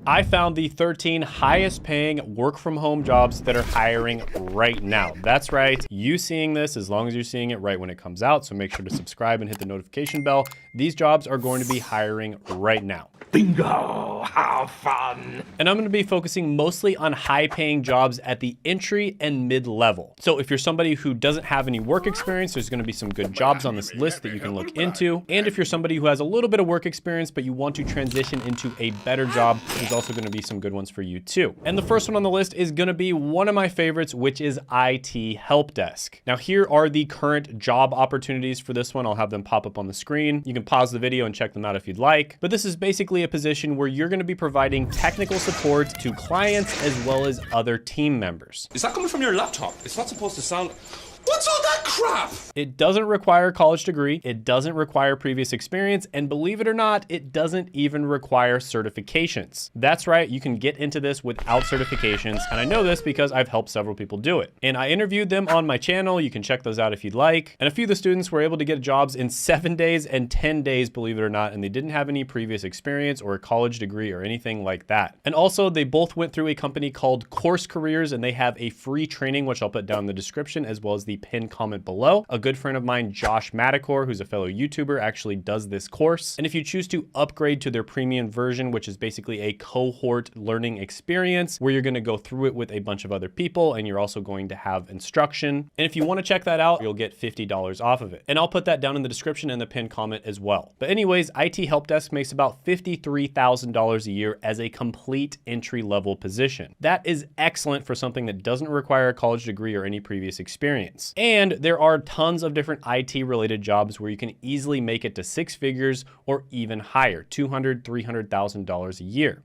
I found the 13 highest paying work from home jobs that are hiring right now. That's right. You seeing this, as long as you're seeing it right when it comes out. So make sure to subscribe and hit the notification bell. These jobs are going to be hiring right now. Bingo! How fun! And I'm going to be focusing mostly on high paying jobs at the entry and mid level. So if you're somebody who doesn't have any work experience, there's going to be some good jobs on this list that you can look into. And if you're somebody who has a little bit of work experience, but you want to transition into a better job, there's also going to be some good ones for you too. And the first one on the list is going to be one of my favorites, which is IT help desk. Now here are the current job opportunities for this one. I'll have them pop up on the screen. You can pause the video and check them out if you'd like. But this is basically a position where you're going to be providing technical support to clients as well as other team members. Is that coming from your laptop? It's not supposed to sound... What's all that crap? It doesn't require a college degree. It doesn't require previous experience. And believe it or not, it doesn't even require certifications. That's right. You can get into this without certifications. And I know this because I've helped several people do it. And I interviewed them on my channel. You can check those out if you'd like. And a few of the students were able to get jobs in 7 days and 10 days, believe it or not. And they didn't have any previous experience or a college degree or anything like that. And also they both went through a company called Course Careers, and they have a free training, which I'll put down in the description, as well as the pinned comment below. A good friend of mine, Josh Madakor, who's a fellow YouTuber, actually does this course. And if you choose to upgrade to their premium version, which is basically a cohort learning experience where you're going to go through it with a bunch of other people, and you're also going to have instruction. And if you want to check that out, you'll get $50 off of it. And I'll put that down in the description and the pinned comment as well. But anyways, IT help desk makes about $53,000 a year as a complete entry-level position. That is excellent for something that doesn't require a college degree or any previous experience. And there are tons of different IT related jobs where you can easily make it to 6 figures or even higher, $200,000, $300,000 a year.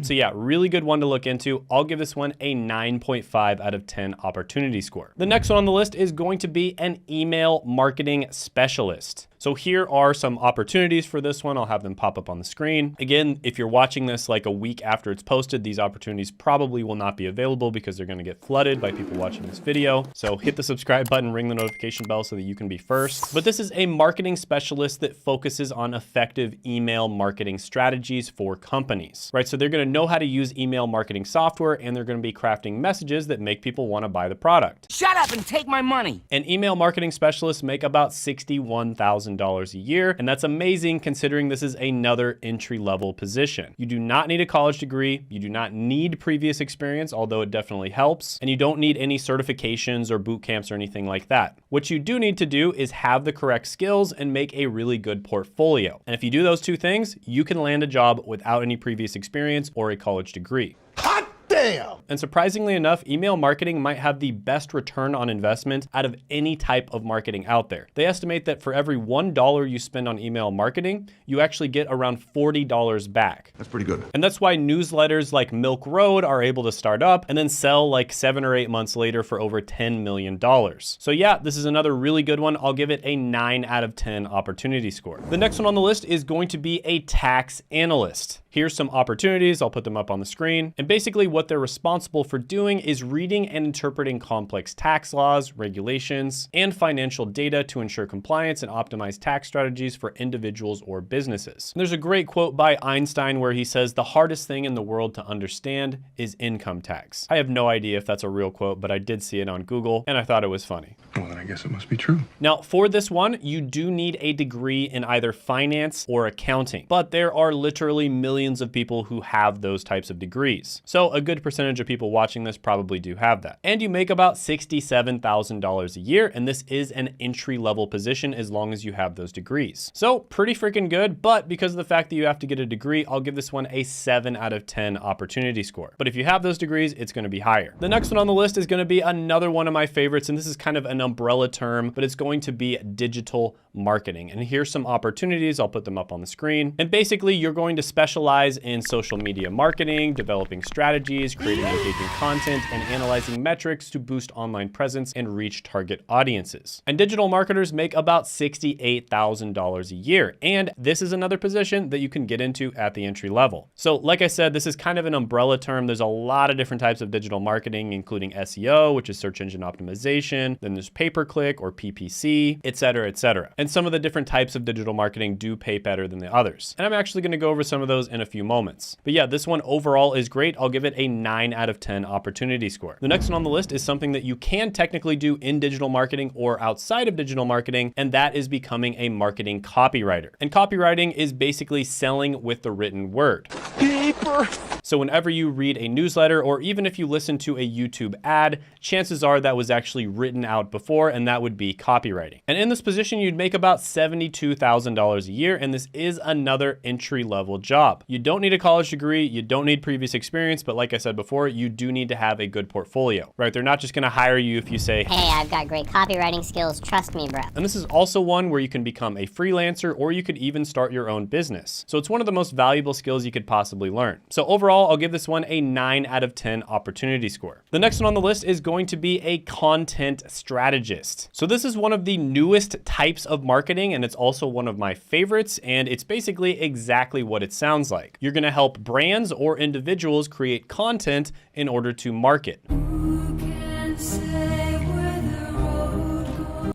So yeah, really good one to look into. I'll give this one a 9.5 out of 10 opportunity score. The next one on the list is going to be an email marketing specialist. So here are some opportunities for this one. I'll have them pop up on the screen. Again, if you're watching this like a week after it's posted, these opportunities probably will not be available because they're going to get flooded by people watching this video. So hit the subscribe button, ring the notification bell so that you can be first. But this is a marketing specialist that focuses on effective email marketing strategies for companies, right? So they're going to know how to use email marketing software, and they're going to be crafting messages that make people want to buy the product. Shut up and take my money. And email marketing specialists make about $61,000 a year. And that's amazing considering this is another entry-level position. You do not need a college degree. You do not need previous experience, although it definitely helps. And you don't need any certifications or boot camps or anything like that. What you do need to do is have the correct skills and make a really good portfolio. And if you do those two things, you can land a job without any previous experience or a college degree. Hot damn! And surprisingly enough, email marketing might have the best return on investment out of any type of marketing out there. They estimate that for every $1 you spend on email marketing, you actually get around $40 back. That's pretty good. And that's why newsletters like Milk Road are able to start up and then sell like 7 or 8 months later for over $10 million. So yeah, this is another really good one. I'll give it a 9 out of 10 opportunity score. The next one on the list is going to be a tax analyst. Here's some opportunities. I'll put them up on the screen. And basically what they're responsible for doing is reading and interpreting complex tax laws, regulations, and financial data to ensure compliance and optimize tax strategies for individuals or businesses. And there's a great quote by Einstein where he says, "The hardest thing in the world to understand is income tax." I have no idea if that's a real quote, but I did see it on Google and I thought it was funny. Well, then I guess it must be true. Now, for this one, you do need a degree in either finance or accounting, but there are literally millions of people who have those types of degrees. So a good percentage of people watching this probably do have that. And you make about $67,000 a year, and this is an entry-level position as long as you have those degrees. So pretty freaking good, but because of the fact that you have to get a degree, I'll give this one a 7 out of 10 opportunity score. But if you have those degrees, it's going to be higher. The next one on the list is going to be another one of my favorites, and this is kind of an umbrella term, but it's going to be digital marketing. And here's some opportunities. I'll put them up on the screen. And basically, you're going to specialize in social media marketing, developing strategies, creating engaging content, and analyzing metrics to boost online presence and reach target audiences. And digital marketers make about $68,000 a year. And this is another position that you can get into at the entry level. So like I said, this is kind of an umbrella term. There's a lot of different types of digital marketing, including SEO, which is search engine optimization. Then there's pay-per-click or PPC, et cetera, et cetera. And and some of the different types of digital marketing do pay better than the others. And I'm actually going to go over some of those in a few moments. But yeah, this one overall is great. I'll give it a 9 out of 10 opportunity score. The next one on the list is something that you can technically do in digital marketing or outside of digital marketing, and that is becoming a marketing copywriter. And copywriting is basically selling with the written word. Paper. So whenever you read a newsletter, or even if you listen to a YouTube ad, chances are that was actually written out before, and that would be copywriting. And in this position, you'd make about $72,000 a year, and this is another entry-level job. You don't need a college degree, you don't need previous experience, but like I said before, you do need to have a good portfolio, right? They're not just gonna hire you if you say, hey, I've got great copywriting skills, trust me, bro. And this is also one where you can become a freelancer, or you could even start your own business. So it's one of the most valuable skills you could possibly learn. So overall, I'll give this one a 9 out of 10 opportunity score. The next one on the list is going to be a content strategist. So this is one of the newest types of marketing, and it's also one of my favorites, and it's basically exactly what it sounds like. You're gonna help brands or individuals create content in order to market.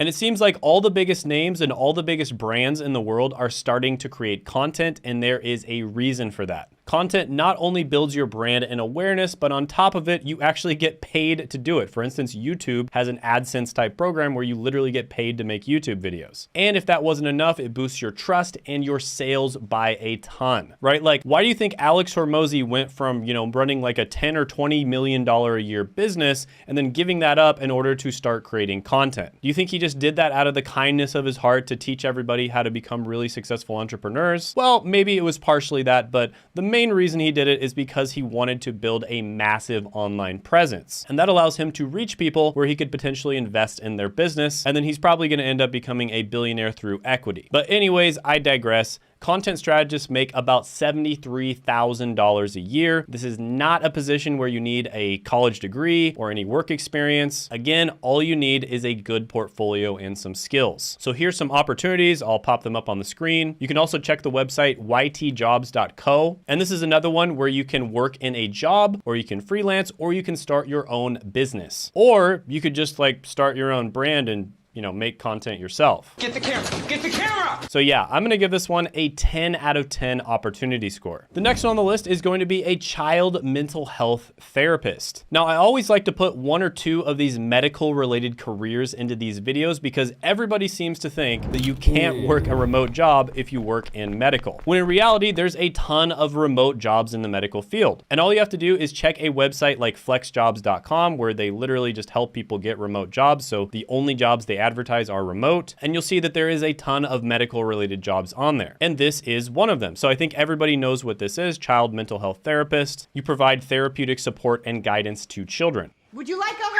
And it seems like all the biggest names and all the biggest brands in the world are starting to create content, and there is a reason for that. Content not only builds your brand and awareness, but on top of it, you actually get paid to do it. For instance, YouTube has an AdSense type program where you literally get paid to make YouTube videos. And if that wasn't enough, it boosts your trust and your sales by a ton, right? Like, why do you think Alex Hormozi went from, running like a 10 or $20 million a year business and then giving that up in order to start creating content? Do you think he just did that out of the kindness of his heart to teach everybody how to become really successful entrepreneurs? Well, maybe it was partially that, but the main reason he did it is because he wanted to build a massive online presence. And that allows him to reach people where he could potentially invest in their business. And then he's probably going to end up becoming a billionaire through equity. But anyways, I digress. Content strategists make about $73,000 a year. This is not a position where you need a college degree or any work experience. Again, all you need is a good portfolio and some skills. So here's some opportunities. I'll pop them up on the screen. You can also check the website ytjobs.co. And this is another one where you can work in a job, or you can freelance, or you can start your own business. Or you could just start your own brand and make content yourself. Get the camera! Get the camera! So yeah, I'm gonna give this one a 10 out of 10 opportunity score. The next one on the list is going to be a child mental health therapist. Now, I always like to put one or two of these medical related careers into these videos because everybody seems to think that you can't work a remote job if you work in medical. When in reality, there's a ton of remote jobs in the medical field. And all you have to do is check a website like flexjobs.com, where they literally just help people get remote jobs. So the only jobs they advertise are remote, and you'll see that there is a ton of medical related jobs on there. And this is one of them. So I think everybody knows what this is, child mental health therapist. You provide therapeutic support and guidance to children. Would you like a hug?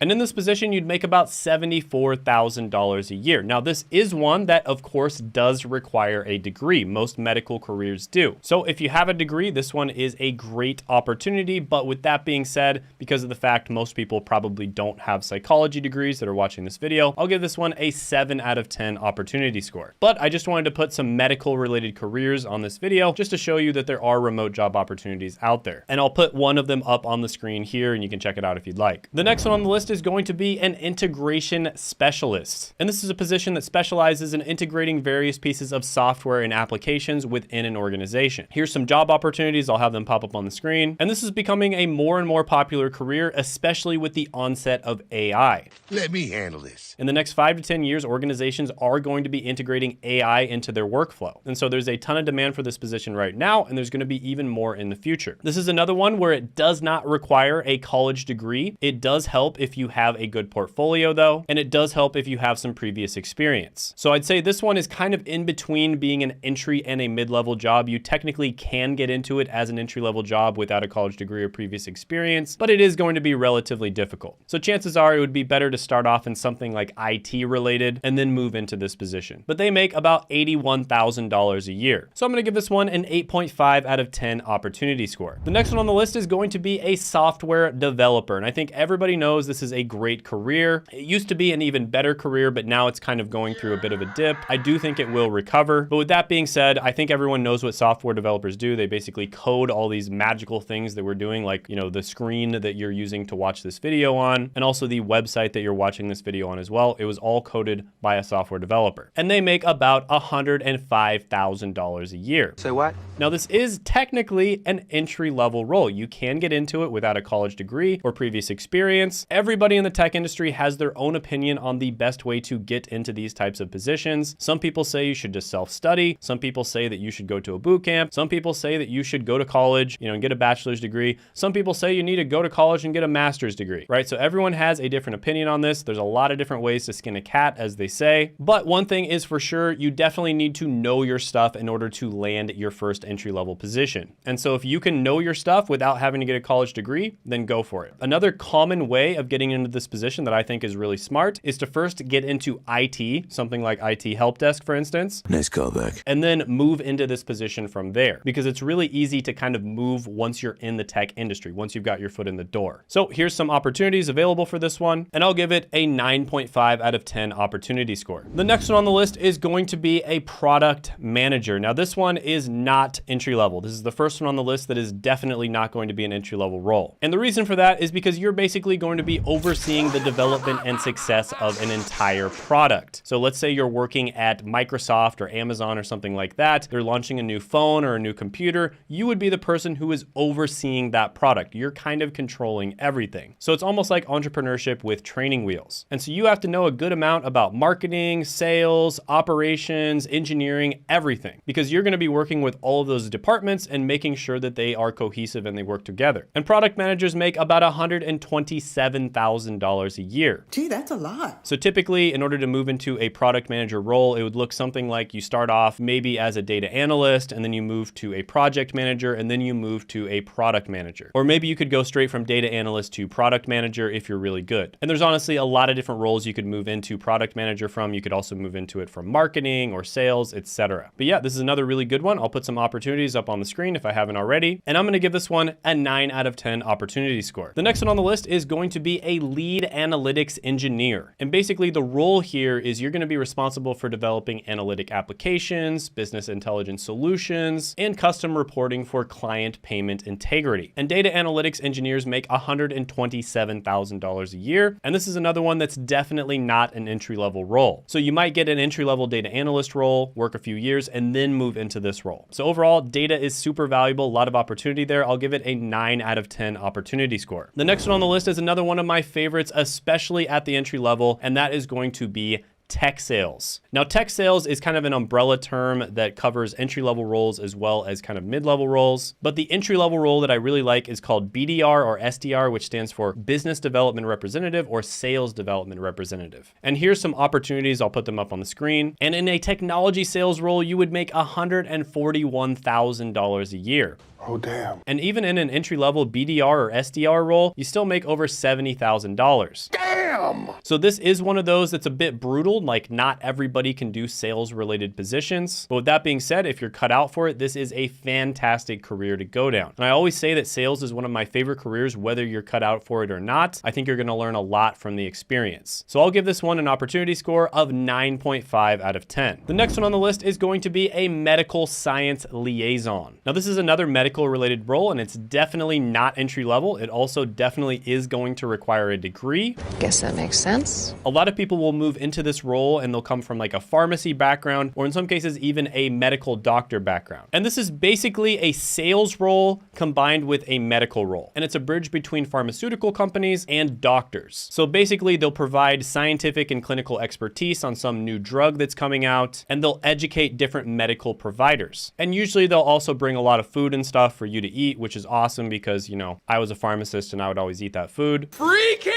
And in this position, you'd make about $74,000 a year. Now, this is one that, of course, does require a degree. Most medical careers do. So if you have a degree, this one is a great opportunity. But with that being said, because of the fact most people probably don't have psychology degrees that are watching this video, I'll give this one a 7 out of 10 opportunity score. But I just wanted to put some medical related careers on this video just to show you that there are remote job opportunities out there. And I'll put one of them up on the screen here, and you can check it out if you'd like. The next one on the list is going to be an integration specialist. And this is a position that specializes in integrating various pieces of software and applications within an organization. Here's some job opportunities. I'll have them pop up on the screen. And this is becoming a more and more popular career, especially with the onset of AI. Let me handle this. In the next 5 to 10 years, organizations are going to be integrating AI into their workflow. And so there's a ton of demand for this position right now, and there's going to be even more in the future. This is another one where it does not require a college degree. It does help if you have a good portfolio though, and it does help if you have some previous experience. So I'd say this one is kind of in between being an entry and a mid-level job. You technically can get into it as an entry-level job without a college degree or previous experience, but it is going to be relatively difficult. So chances are it would be better to start off in something like IT related and then move into this position. But they make about $81,000 a year. So I'm gonna give this one an 8.5 out of 10 opportunity score. The next one on the list is going to be a software developer. And I think everybody knows this is a great career. It used to be an even better career, but now it's kind of going through a bit of a dip. I do think it will recover. But with that being said, I think everyone knows what software developers do. They basically code all these magical things that we're doing, like, you know, the screen that you're using to watch this video on, and also the website that you're watching this video on as well. It was all coded by a software developer. And they make about $105,000 a year. Say what? Now, this is technically an entry-level role. You can get into it without a college degree or previous experience. Everybody in the tech industry has their own opinion on the best way to get into these types of positions. Some people say you should just self-study. Some people say that you should go to a boot camp. Some people say that you should go to college, you know, and get a bachelor's degree. Some people say you need to go to college and get a master's degree, right? So everyone has a different opinion on this. There's a lot of different ways to skin a cat, as they say. But one thing is for sure, you definitely need to know your stuff in order to land your first entry-level position. And so if you can know your stuff without having to get a college degree, then go for it. Another common way of getting into this position that I think is really smart is to first get into IT, something like IT help desk, for instance. Nice callback. And then move into this position from there, because it's really easy to kind of move once you're in the tech industry, once you've got your foot in the door. So here's some opportunities available for this one, and I'll give it a 9.5 out of 10 opportunity score. The next one on the list is going to be a product manager. Now, this one is not entry level. This is the first one on the list that is definitely not going to be an entry level role. And the reason for that is because you're basically going to be overseeing the development and success of an entire product. So let's say you're working at Microsoft or Amazon or something like that. They're launching a new phone or a new computer. You would be the person who is overseeing that product. You're kind of controlling everything. So it's almost like entrepreneurship with training wheels. And so you have to know a good amount about marketing, sales, operations, engineering, everything, because you're going to be working with all of those departments and making sure that they are cohesive and they work together. And product managers make about $127,000 a year. Gee, that's a lot. So typically, in order to move into a product manager role, it would look something like you start off maybe as a data analyst, and then you move to a project manager, and then you move to a product manager. Or maybe you could go straight from data analyst to product manager if you're really good. And there's honestly a lot of different roles you could move into product manager from. You could also move into it from marketing or sales, etc. But yeah, this is another really good one. I'll put some opportunities up on the screen if I haven't already. And I'm going to give this one a 9 out of 10 opportunity score. The next one on the list is going to be a lead analytics engineer. And basically the role here is you're going to be responsible for developing analytic applications, business intelligence solutions, and custom reporting for client payment integrity. And data analytics engineers make $127,000 a year. And this is another one that's definitely not an entry-level role. So you might get an entry-level data analyst role, work a few years, and then move into this role. So overall, data is super valuable, a lot of opportunity there. I'll give it a 9 out of 10 opportunity score. The next one on the list is another one of my favorites, especially at the entry level, and that is going to be tech sales. Now, tech sales is kind of an umbrella term that covers entry-level roles as well as kind of mid-level roles. But the entry-level role that I really like is called BDR or SDR, which stands for Business Development Representative or Sales Development Representative. And here's some opportunities. I'll put them up on the screen. And in a technology sales role, you would make $141,000 a year. Oh, damn. And even in an entry-level BDR or SDR role, you still make over $70,000. Damn! So this is one of those that's a bit brutal, like not everybody can do sales-related positions. But with that being said, if you're cut out for it, this is a fantastic career to go down. And I always say that sales is one of my favorite careers, whether you're cut out for it or not. I think you're gonna learn a lot from the experience. So I'll give this one an opportunity score of 9.5 out of 10. The next one on the list is going to be a medical science liaison. Now this is another medical related role, and it's definitely not entry level. It also definitely is going to require a degree. Guess that makes sense. A lot of people will move into this role and they'll come from like a pharmacy background, or in some cases even a medical doctor background. And this is basically a sales role combined with a medical role. And it's a bridge between pharmaceutical companies and doctors. So basically they'll provide scientific and clinical expertise on some new drug that's coming out, and they'll educate different medical providers. And usually they'll also bring a lot of food and stuff for you to eat, which is awesome because, you know, I was a pharmacist and I would always eat that food. Free candy!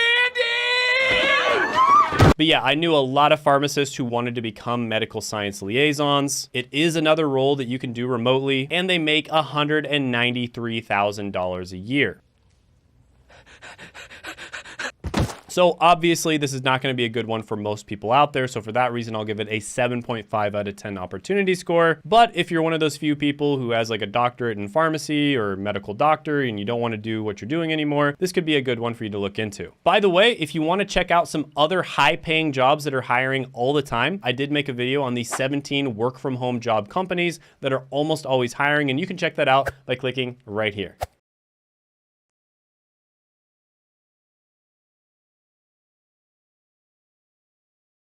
But yeah, I knew a lot of pharmacists who wanted to become medical science liaisons. It is another role that you can do remotely, and they make $193,000 a year. So obviously this is not going to be a good one for most people out there. So for that reason, I'll give it a 7.5 out of 10 opportunity score. But if you're one of those few people who has like a doctorate in pharmacy or medical doctor and you don't want to do what you're doing anymore, this could be a good one for you to look into. By the way, if you want to check out some other high paying jobs that are hiring all the time, I did make a video on the 17 work from home job companies that are almost always hiring, and you can check that out by clicking right here.